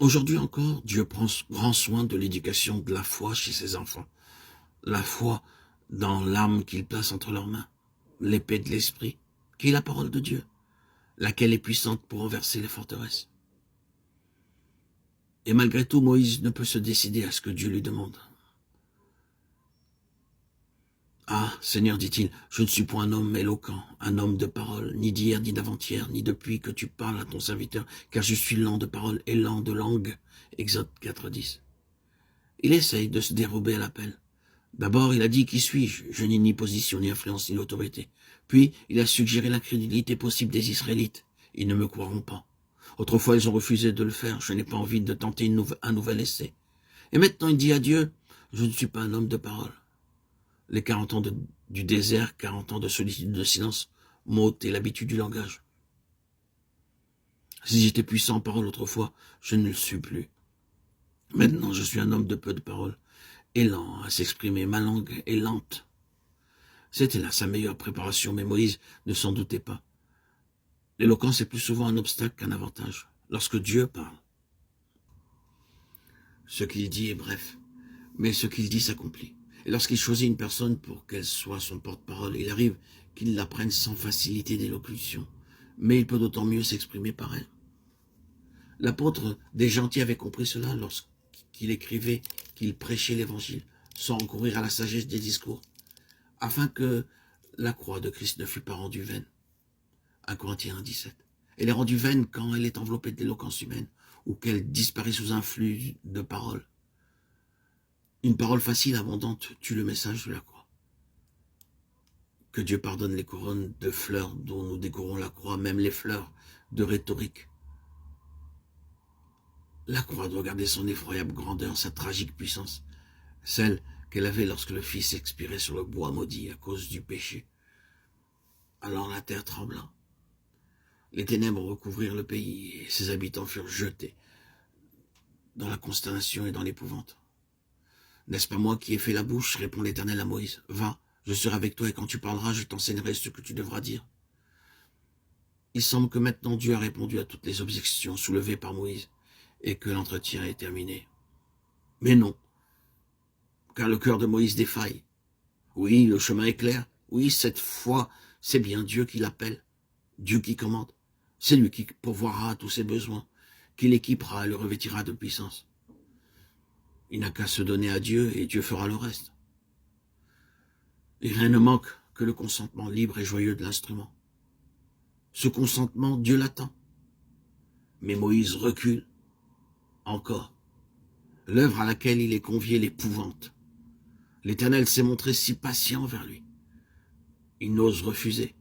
Aujourd'hui encore, Dieu prend grand soin de l'éducation de la foi chez ses enfants. La foi dans l'âme qu'il place entre leurs mains, l'épée de l'esprit, qui est la parole de Dieu, laquelle est puissante pour renverser les forteresses. Et malgré tout, Moïse ne peut se décider à ce que Dieu lui demande. Ah, Seigneur, dit-il, je ne suis point un homme éloquent, un homme de parole, ni d'hier, ni d'avant-hier, ni depuis que tu parles à ton serviteur, car je suis lent de parole et lent de langue. Exode 4:10. Il essaye de se dérober à l'appel. D'abord, il a dit, qui suis-je? Je n'ai ni position, ni influence, ni autorité. Puis, il a suggéré l'incrédulité possible des Israélites. Ils ne me croiront pas. Autrefois, ils ont refusé de le faire. Je n'ai pas envie de tenter un nouvel essai. Et maintenant, il dit à Dieu, je ne suis pas un homme de parole. Les 40 ans du désert, 40 ans de solitude, de silence, m'ont ôté l'habitude du langage. Si j'étais puissant en parole autrefois, je ne le suis plus. Maintenant, je suis un homme de peu de parole, et lent à s'exprimer. Ma langue est lente. C'était là sa meilleure préparation, mais Moïse ne s'en doutait pas. L'éloquence est plus souvent un obstacle qu'un avantage. Lorsque Dieu parle, ce qu'il dit est bref, mais ce qu'il dit s'accomplit. Et lorsqu'il choisit une personne pour qu'elle soit son porte-parole, il arrive qu'il l'apprenne sans facilité d'élocution, mais il peut d'autant mieux s'exprimer par elle. L'apôtre des gentils avait compris cela lorsqu'il écrivait qu'il prêchait l'évangile, sans recourir à la sagesse des discours, afin que la croix de Christ ne fût pas rendue vaine. 1 Corinthiens 1:17. Elle est rendue vaine quand elle est enveloppée de l'éloquence humaine, ou qu'elle disparaît sous un flux de paroles. Une parole facile, abondante, tue le message de la croix. Que Dieu pardonne les couronnes de fleurs dont nous décorons la croix, même les fleurs de rhétorique. La croix doit garder son effroyable grandeur, sa tragique puissance, celle qu'elle avait lorsque le Fils expirait sur le bois maudit à cause du péché. Alors la terre trembla. Les ténèbres recouvrirent le pays et ses habitants furent jetés dans la consternation et dans l'épouvante. N'est-ce pas moi qui ai fait la bouche, répond l'Éternel à Moïse. Va, je serai avec toi et quand tu parleras, je t'enseignerai ce que tu devras dire. Il semble que maintenant Dieu a répondu à toutes les objections soulevées par Moïse et que l'entretien est terminé. Mais non, car le cœur de Moïse défaille. Oui, le chemin est clair. Oui, cette fois, c'est bien Dieu qui l'appelle, Dieu qui commande. C'est lui qui pourvoira à tous ses besoins, qui l'équipera et le revêtira de puissance. Il n'a qu'à se donner à Dieu et Dieu fera le reste. Et rien ne manque que le consentement libre et joyeux de l'instrument. Ce consentement, Dieu l'attend. Mais Moïse recule encore. L'œuvre à laquelle il est convié l'épouvante. L'Éternel s'est montré si patient vers lui. Il n'ose refuser,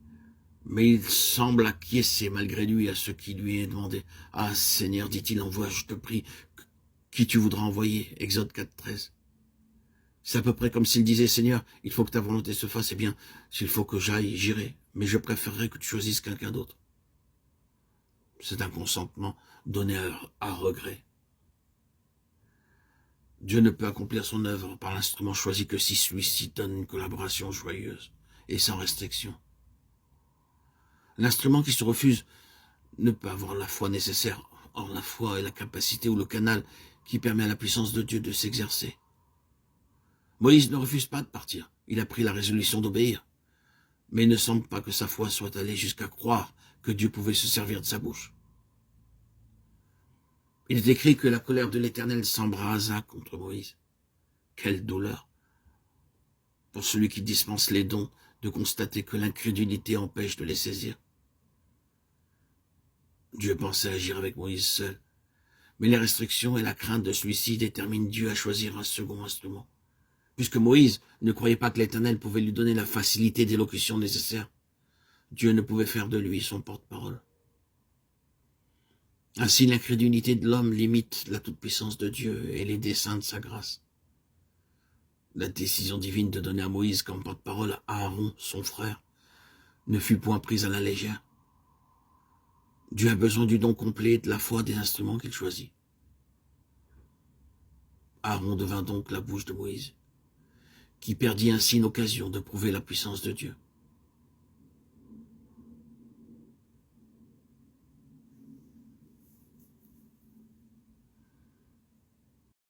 mais il semble acquiescer malgré lui à ce qui lui est demandé. Ah Seigneur, dit-il, envoie, je te prie, qui tu voudras envoyer. Exode 4:13. C'est à peu près comme s'il disait, Seigneur, il faut que ta volonté se fasse, eh bien, s'il faut que j'aille, j'irai, mais je préférerais que tu choisisses quelqu'un d'autre. C'est un consentement donné à regret. Dieu ne peut accomplir son œuvre par l'instrument choisi que si celui-ci donne une collaboration joyeuse et sans restriction. L'instrument qui se refuse ne peut avoir la foi nécessaire. Or, la foi est la capacité ou le canal qui permet à la puissance de Dieu de s'exercer. Moïse ne refuse pas de partir. Il a pris la résolution d'obéir. Mais il ne semble pas que sa foi soit allée jusqu'à croire que Dieu pouvait se servir de sa bouche. Il est écrit que la colère de l'Éternel s'embrasa contre Moïse. Quelle douleur pour celui qui dispense les dons de constater que l'incrédulité empêche de les saisir. Dieu pensait agir avec Moïse seul, mais les restrictions et la crainte de celui-ci déterminent Dieu à choisir un second instrument. Puisque Moïse ne croyait pas que l'Éternel pouvait lui donner la facilité d'élocution nécessaire, Dieu ne pouvait faire de lui son porte-parole. Ainsi, l'incrédulité de l'homme limite la toute-puissance de Dieu et les desseins de sa grâce. La décision divine de donner à Moïse comme porte-parole à Aaron, son frère, ne fut point prise à la légère. Dieu a besoin du don complet de la foi des instruments qu'il choisit. Aaron devint donc la bouche de Moïse, qui perdit ainsi une occasion de prouver la puissance de Dieu.